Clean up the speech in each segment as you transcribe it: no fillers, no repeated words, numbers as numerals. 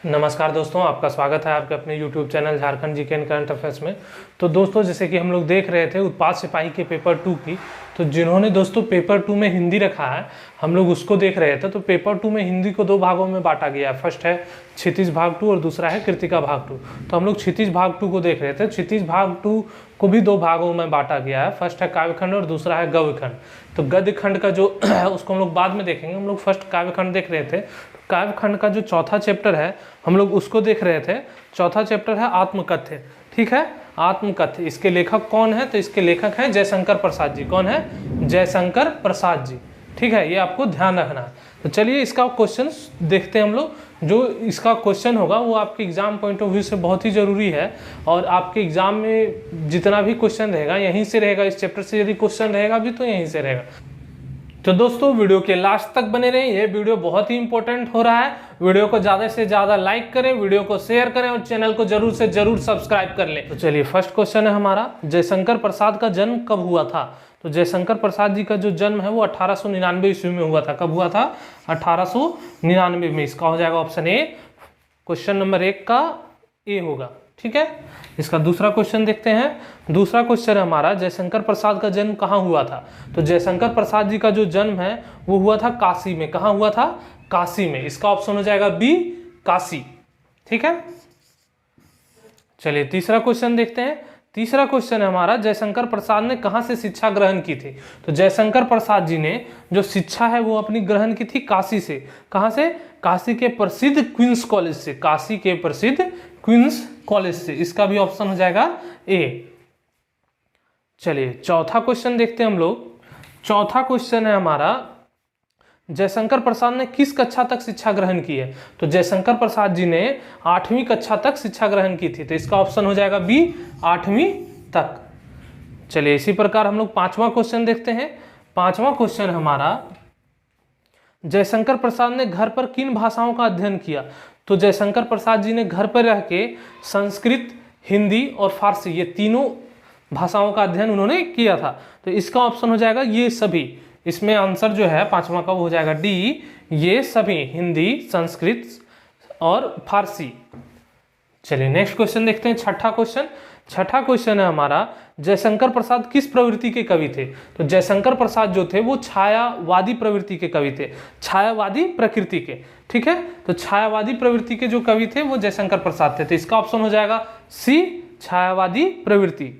नमस्कार दोस्तों, आपका स्वागत है आपके अपने YouTube channel Jharkhand GK and current affairs में। तो दोस्तों, जैसे कि हम लोग देख रहे थे उत्पाद सिपाही के पेपर 2 की, तो जिन्होंने दोस्तों पेपर 2 में हिंदी रखा है हम लोग उसको देख रहे थे। तो पेपर 2 में हिंदी को 2 भागों में बांटा गया है। फर्स्ट है क्षितिज भाग 2 और दूसरा है कृतिका भाग 2। तो हम लोग क्षितिज भाग 2 को देख रहे थे। क्षितिज भाग 2 को भी 2 भागों में बांटा गया है। फर्स्ट है काव्यखंड और दूसरा है गव्यखंड। तो गद्य खंड का जो उसको हम लोग बाद में देखेंगे। हम लोग फर्स्ट काव्यखंड देख रहे थे। काव्यखंड का जो चौथा चैप्टर है हम लोग उसको देख रहे थे। चौथा चैप्टर है आत्मकथ्य। ठीक है, आत्मकथ्य। इसके लेखक कौन है? तो इसके लेखक हैं जयशंकर प्रसाद जी। कौन है? जयशंकर प्रसाद जी। ठीक है, ये आपको ध्यान रखना है। तो चलिए इसका क्वेश्चन देखते हैं हम लोग। जो इसका क्वेश्चन होगा वो आपके एग्जाम पॉइंट ऑफ व्यू से बहुत ही जरूरी है। और आपके एग्जाम में जितना भी क्वेश्चन रहेगा यहीं से रहेगा। इस चैप्टर से यदि क्वेश्चन रहेगा भी तो यहीं से रहेगा। तो दोस्तों वीडियो के लास्ट तक बने रहें। ये वीडियो बहुत ही इंपॉर्टेंट हो रहा है। वीडियो को ज़्यादा से ज़्यादा लाइक करें, वीडियो को शेयर करें और चैनल को जरूर से जरूर सब्सक्राइब कर लें। तो चलिए फर्स्ट क्वेश्चन है हमारा, जयशंकर प्रसाद का जन्म कब हुआ था? तो जयशंकर प्रसाद जी का जो जन्म है वो 1899 ईस्वी में हुआ था। कब हुआ था? 1899 में। इसका हो जाएगा ऑप्शन ए। क्वेश्चन नंबर 1 का ए होगा। ठीक है, इसका दूसरा क्वेश्चन देखते हैं। दूसरा क्वेश्चन है हमारा, जयशंकर प्रसाद का जन्म कहाँ हुआ था? तो जयशंकर प्रसाद जी का जो जन्म है वो हुआ था काशी में। कहाँ हुआ था? काशी में। इसका ऑप्शन हो जाएगा बी, काशी। ठीक है, चलिए तीसरा क्वेश्चन देखते हैं। तीसरा क्वेश्चन है हमारा, जयशंकर प्रसाद ने कहाँ से शिक्षा ग्रहण की थी? तो जयशंकर प्रसाद जी ने जो शिक्षा है वो अपनी ग्रहण की थी काशी से। कहाँ से? काशी के प्रसिद्ध क्वींस कॉलेज से। काशी के प्रसिद्ध क्वींस कॉलेज से। इसका भी ऑप्शन हो जाएगा ए। चलिए चौथा क्वेश्चन देखते हैं हम लोग। चौथा क्वेश्चन है हमारा, जयशंकर प्रसाद ने किस कक्षा तक शिक्षा ग्रहण की है? तो जयशंकर प्रसाद जी ने 8वीं कक्षा तक शिक्षा ग्रहण की थी। तो इसका ऑप्शन हो जाएगा बी, 8वीं तक। चलिए इसी प्रकार हम लोग 5वां क्वेश्चन देखते हैं। 5वां क्वेश्चन हमारा, जयशंकर प्रसाद ने घर पर किन भाषाओं का अध्ययन किया? तो जयशंकर प्रसाद जी ने घर पर रह के संस्कृत, हिंदी और फारसी ये तीनों भाषाओं का अध्ययन उन्होंने किया था। तो इसका ऑप्शन हो जाएगा ये सभी। इसमें आंसर जो है 5वां का वो हो जाएगा डी, ये सभी, हिंदी, संस्कृत और फारसी। चलिए नेक्स्ट क्वेश्चन देखते हैं। छठा क्वेश्चन। छठा क्वेश्चन है हमारा, जयशंकर प्रसाद किस प्रवृत्ति के कवि थे? तो जयशंकर प्रसाद जो थे वो छायावादी प्रवृत्ति के कवि थे। छायावादी प्रकृति के। ठीक है, तो छायावादी प्रवृत्ति के जो कवि थे वो जयशंकर प्रसाद थे। तो इसका ऑप्शन हो जाएगा सी, छायावादी प्रवृत्ति।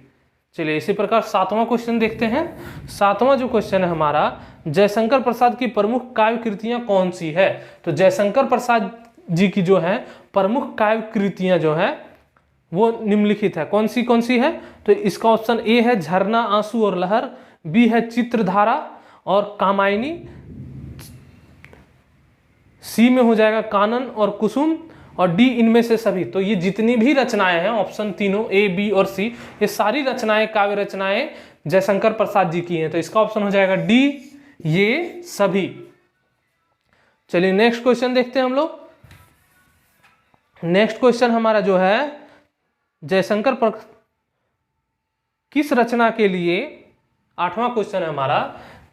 चलिए इसी प्रकार 7वां क्वेश्चन देखते हैं। 7वां जो क्वेश्चन है हमारा, जयशंकर प्रसाद की प्रमुख काव्य कृतियां कौन सी है? तो जयशंकर प्रसाद जी की जो है प्रमुख काव्य कृतियां जो है वो निम्नलिखित है। कौन सी है? तो इसका ऑप्शन ए है झरना, आंसू और लहर, बी है चित्रधारा और कामायनी, सी में हो जाएगा कानन और कुसुम, और डी इनमें से सभी। तो ये जितनी भी रचनाएं हैं, ऑप्शन तीनों ए, बी और सी, ये सारी रचनाएं, काव्य रचनाएं जयशंकर प्रसाद जी की हैं। तो इसका ऑप्शन हो जाएगा डी, ये सभी। चलिए नेक्स्ट क्वेश्चन देखते हैं हम लोग। नेक्स्ट क्वेश्चन हमारा जो है, जयशंकर किस रचना के लिए, 8वां क्वेश्चन है हमारा,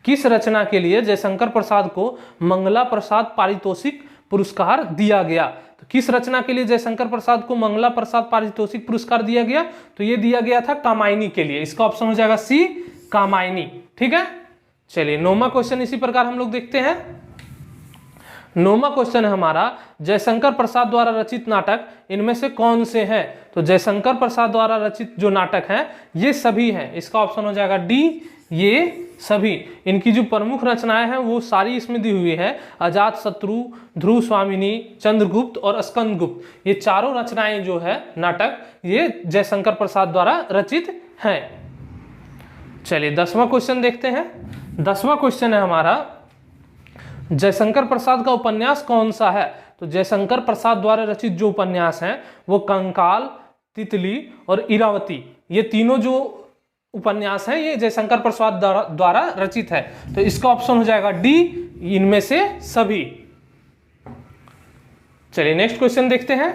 किस रचना के लिए जयशंकर प्रसाद को मंगला प्रसाद पारितोषिक पुरस्कार दिया गया? तो किस रचना के लिए जयशंकर प्रसाद को मंगला प्रसाद पारितोषिक पुरस्कार दिया गया? तो ये दिया गया था कामायनी के लिए। इसका ऑप्शन हो जाएगा सी, कामायनी। ठीक है, चलिए 9वां क्वेश्चन इसी प्रकार हम लोग देखते हैं। 9वां क्वेश्चन है हमारा, जयशंकर प्रसाद द्वारा रचित नाटक इनमें से कौन से हैं? तो जयशंकर प्रसाद द्वारा रचित जो नाटक हैं ये सभी हैं। इसका ऑप्शन हो जाएगा डी, ये सभी। इनकी जो प्रमुख रचनाएं हैं वो सारी इसमें दी हुई है। अजात शत्रु, ध्रुव स्वामिनी, चंद्रगुप्त और स्कंदगुप्त, ये चारों रचनाएं जो है नाटक ये जयशंकर प्रसाद द्वारा रचित हैं। चलिए 10वां क्वेश्चन देखते हैं। 10वां क्वेश्चन है हमारा, जयशंकर प्रसाद का उपन्यास कौन सा है? तो जयशंकर प्रसाद द्वारा रचित जो उपन्यास हैं वो कंकाल, तितली और इरावती, ये तीनों जो उपन्यास हैं ये जयशंकर प्रसाद द्वारा रचित है। तो इसका ऑप्शन हो जाएगा डी, इनमें से सभी। चलिए नेक्स्ट क्वेश्चन देखते हैं।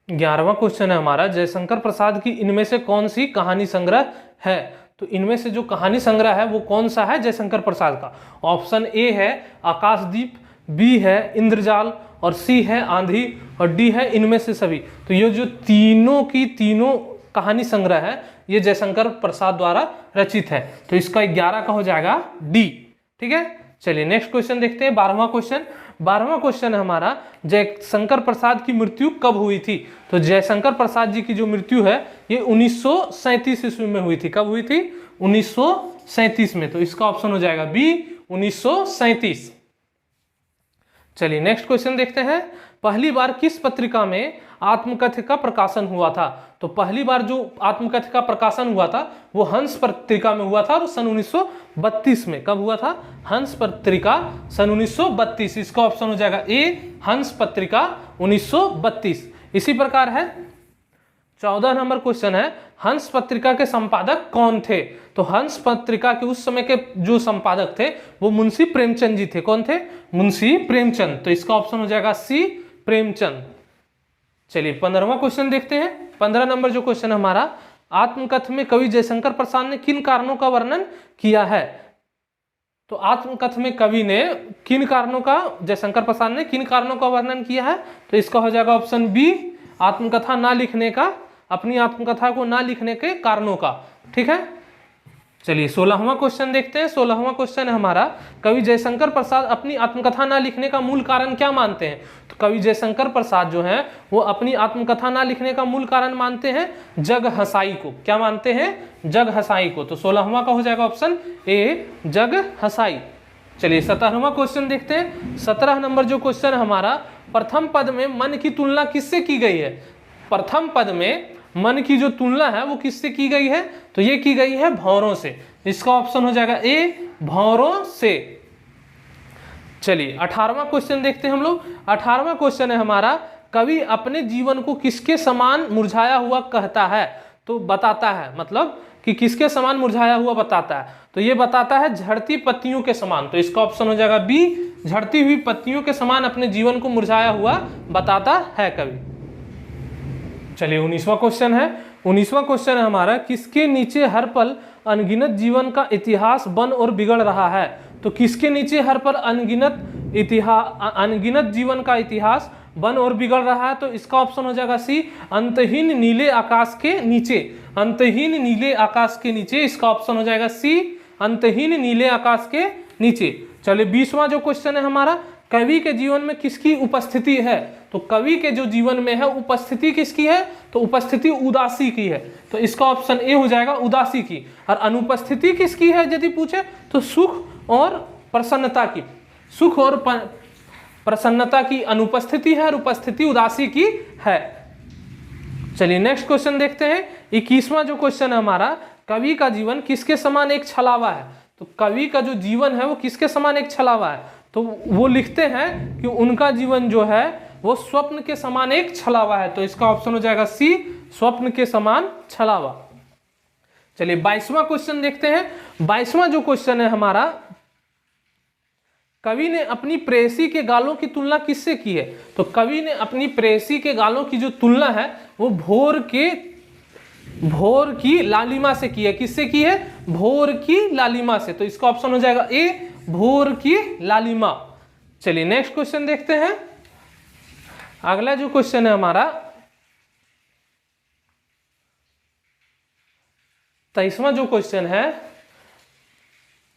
11वां क्वेश्चन है हमारा, जयशंकर प्रसाद की इनमें से कौन सी कहानी संग्रह है? तो इनमें से जो कहानी संग्रह है वो कौन सा है जयशंकर प्रसाद का? ऑप्शन ए है आकाशदीप, बी है इंद्रजाल और सी है आंधी और डी है इनमें से सभी। तो ये जो तीनों की तीनों कहानी संग्रह है ये जयशंकर प्रसाद द्वारा रचित है। तो इसका 11 का हो जाएगा डी। ठीक है, चलिए नेक्स्ट क्वेश्चन देखते हैं। 12वां क्वेश्चन। 12वां क्वेश्चन है हमारा, जयशंकर प्रसाद की मृत्यु कब हुई थी? तो जयशंकर प्रसाद जी की जो मृत्यु है ये 1937 ईस्वी में हुई थी। कब हुई थी? 1937 में। तो इसका ऑप्शन हो जाएगा बी 1937। चलिए नेक्स्ट क्वेश्चन देखते हैं। पहली बार किस पत्रिका में आत्मकथ्य का प्रकाशन हुआ था? तो पहली बार जो आत्मकथ्य का प्रकाशन हुआ था वो हंस पत्रिका में हुआ था और सन 1932 में। कब हुआ था? हंस पत्रिका सन 1932। इसका ऑप्शन हो जाएगा ए हंस पत्रिका 1932। इसी प्रकार है 14 नंबर क्वेश्चन है, हंस पत्रिका के संपादक कौन थे? तो हंस पत्रिका के उस समय के जो संपादक थे वो मुंशी प्रेमचंद जी थे। कौन थे? मुंशी प्रेमचंद। तो इसका ऑप्शन हो जाएगा सी प्रेमचंद। चलिए 15वां क्वेश्चन देखते हैं। 15 नंबर जो क्वेश्चन हमारा, आत्मकथ्य में कवि जयशंकर प्रसाद ने किन कारणों का वर्णन किया है? तो आत्मकथ्य में कवि ने किन कारणों का, जयशंकर प्रसाद ने किन कारणों का वर्णन किया है? तो इसका हो जाएगा ऑप्शन बी आत्मकथा ना लिखने का, अपनी आत्मकथा को ना लिखने के कारणों का। ठीक है, चलिए 16वां क्वेश्चन देखते हैं। 16वां क्वेश्चन है हमारा, कवि जयशंकर प्रसाद अपनी आत्मकथा ना लिखने का मूल कारण क्या मानते हैं? तो कवि जयशंकर प्रसाद जो हैं वो अपनी आत्मकथा ना लिखने का मूल कारण मानते हैं जग हंसाई को। क्या मानते हैं? जग हंसाई को। तो 16वां का हो जाएगा ऑप्शन ए जग हंसाई। चलिए 17वां क्वेश्चन देखते हैं। 17 नंबर जो क्वेश्चन है हमारा, प्रथम पद में मन की तुलना किससे की गई है? प्रथम पद में मन की जो तुलना है वो किससे की गई है? तो ये की गई है भंवरों से। इसका ऑप्शन हो जाएगा ए भंवरों से। चलिए 18वां क्वेश्चन देखते हैं हम लोग। 18वां क्वेश्चन है हमारा, कवि अपने जीवन को किसके समान मुरझाया हुआ कहता है? तो बताता है, मतलब कि किसके समान मुरझाया हुआ बताता है? तो ये बताता है झड़ती पत्तियों के समान। तो इसका ऑप्शन हो जाएगा बी झड़ती हुई पत्तियों के समान अपने जीवन को मुरझाया हुआ बताता है कवि। चलिए 19वां क्वेश्चन है। 19वां क्वेश्चन है हमारा, किसके नीचे हर पल अनगिनत जीवन का इतिहास बन और बिगड़ रहा है? तो किसके नीचे हर पल अनगिनत जीवन का इतिहास बन और बिगड़ रहा है? तो इसका ऑप्शन हो जाएगा सी अंतहीन नीले आकाश के नीचे। अंतहीन नीले आकाश के नीचे। इसका ऑप्शन हो जाएगा सी अंतहीन नीले आकाश के नीचे। चलिए 20वां जो क्वेश्चन है हमारा, कवि के जीवन में किसकी उपस्थिति है? तो कवि के जो जीवन में है उपस्थिति किसकी है? तो उपस्थिति उदासी की है। तो इसका ऑप्शन ए हो जाएगा उदासी की। और अनुपस्थिति किसकी है यदि पूछे तो सुख और प्रसन्नता की। सुख और प्रसन्नता की अनुपस्थिति है और उपस्थिति उदासी की है। चलिए नेक्स्ट क्वेश्चन देखते हैं। 21वां जो क्वेश्चन है हमारा, कवि का जीवन किसके समान एक छलावा है? तो कवि का जो जीवन है वो किसके समान एक छलावा है? तो वो लिखते हैं कि उनका जीवन जो है वो स्वप्न के समान एक छलावा है। तो इसका ऑप्शन हो जाएगा सी स्वप्न के समान छलावा। चलिए 22वां क्वेश्चन देखते हैं। 22वां जो क्वेश्चन है हमारा, कवि ने अपनी प्रेयसी के गालों की तुलना किससे की है? तो कवि ने अपनी प्रेयसी के गालों की जो तुलना है वो भोर की लालिमा से की है। किससे की है? भोर की लालिमा से। तो इसका ऑप्शन हो जाएगा ए भोर की लालिमा। चलिए नेक्स्ट क्वेश्चन देखते हैं। अगला जो क्वेश्चन है हमारा 23वां जो क्वेश्चन है,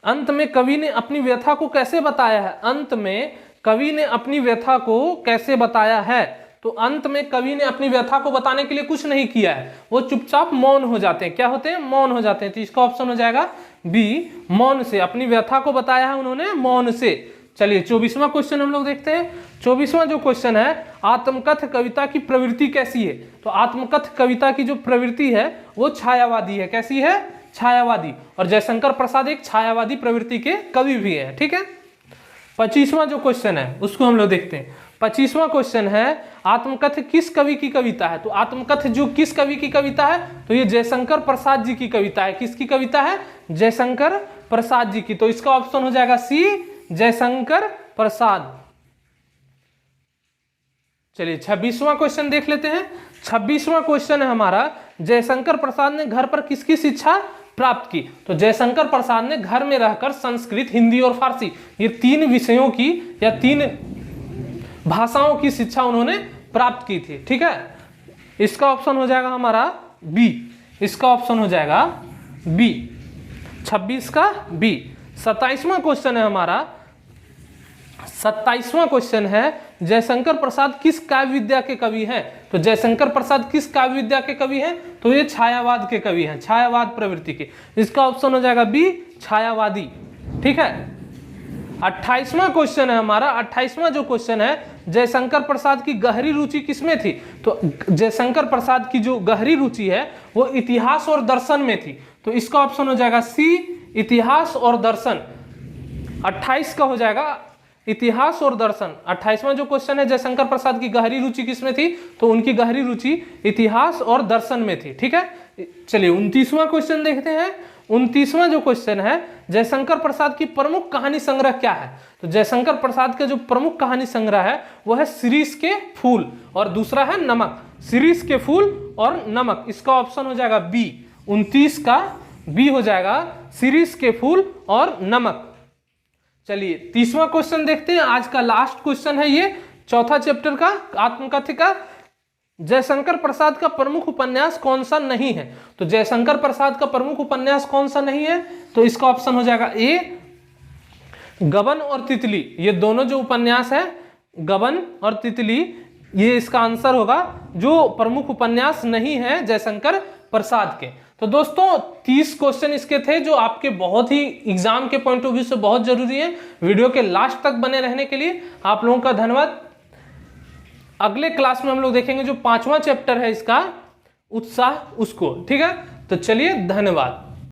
अंत में कवि ने अपनी व्यथा को कैसे बताया है? अंत में कवि ने अपनी व्यथा को कैसे बताया है? तो अंत में कवि ने अपनी व्यथा को बताने के लिए कुछ नहीं किया है, वो चुपचाप मौन हो जाते हैं। क्या होते हैं? मौन हो जाते हैं। तो इसका ऑप्शन हो जाएगा बी मौन से। अपनी व्यथा को बताया है उन्होंने मौन से। चलिए 24वां क्वेश्चन हम लोग देखते हैं। 24वां जो क्वेश्चन है, आत्मकथ्य कविता की प्रवृत्ति कैसी है? तो आत्मकथ्य कविता की जो प्रवृत्ति है वो छायावादी है। कैसी है? छायावादी। और जयशंकर प्रसाद एक छायावादी प्रवृत्ति के कवि भी है। ठीक है, 25वां जो क्वेश्चन है उसको हम लोग देखते हैं। 25वां क्वेश्चन है, आत्मकथ्य किस कवि की कविता है? तो आत्मकथ्य जो किस कवि की कविता है? तो ये जयशंकर प्रसाद जी की कविता है। किसकी कविता है? जयशंकर प्रसाद जी की। तो इसका ऑप्शन हो जाएगा सी जयशंकर प्रसाद। चलिए 26वां क्वेश्चन देख लेते हैं। 26वां क्वेश्चन है हमारा, जयशंकर प्रसाद ने घर पर किसकी शिक्षा प्राप्त की? तो जयशंकर प्रसाद ने घर में रहकर संस्कृत, हिंदी और फारसी ये 3 विषयों की या 3 भाषाओं की शिक्षा उन्होंने प्राप्त की थी। ठीक है, इसका ऑप्शन हो जाएगा हमारा बी, इसका ऑप्शन हो जाएगा बी, 26 का बी। 27वां क्वेश्चन है हमारा, 27वां क्वेश्चन है जयशंकर प्रसाद किस काव्य विद्या के कवि हैं? तो जयशंकर प्रसाद किस काव्य विद्या के कवि हैं? तो ये छायावाद के कवि हैं, छायावाद प्रवृत्ति के। इसका ऑप्शन हो जाएगा बी, छायावादी। ठीक है, 28वां क्वेश्चन है हमारा, 28वां जो क्वेश्चन है, जयशंकर प्रसाद की गहरी रुचि किसमें थी? तो जयशंकर प्रसाद की जो गहरी रुचि है वो इतिहास और दर्शन में थी। तो इसका ऑप्शन हो जाएगा सी, इतिहास और दर्शन। 28 का हो जाएगा इतिहास और दर्शन। 28वां जो क्वेश्चन है, जयशंकर प्रसाद की गहरी रुचि किसमें थी? तो उनकी गहरी रुचि इतिहास और दर्शन में थी। ठीक है, चलिए 29वां क्वेश्चन देखते हैं। 29वां जो क्वेश्चन है, जयशंकर प्रसाद की प्रमुख कहानी संग्रह क्या है? तो जयशंकर प्रसाद का जो प्रमुख कहानी संग्रह है वो है शिरीष के फूल, और दूसरा है नमक। शिरीष के फूल और नमक, इसका ऑप्शन हो जाएगा बी, 29 का बी हो जाएगा, शिरीष के फूल और नमक। चलिए 30वां क्वेश्चन देखते हैं, आज का लास्ट क्वेश्चन है ये, चौथा चैप्टर का, आत्मकथिका। जयशंकर प्रसाद का प्रमुख उपन्यास कौन सा नहीं है? तो जयशंकर प्रसाद का प्रमुख उपन्यास कौन सा नहीं है? तो इसका ऑप्शन हो जाएगा ए, गबन और तितली। ये दोनों जो उपन्यास है, गबन और तितली, ये इसका आंसर होगा, जो प्रमुख उपन्यास नहीं है जयशंकर प्रसाद के। तो दोस्तों 30 क्वेश्चन इसके थे जो आपके बहुत ही एग्जाम के पॉइंट ऑफ व्यू से बहुत जरूरी है। वीडियो के लास्ट तक बने रहने के लिए आप लोगों का धन्यवाद। अगले क्लास में हम लोग देखेंगे जो 5वां चैप्टर है इसका, उत्साह, उसको। ठीक है, तो चलिए धन्यवाद।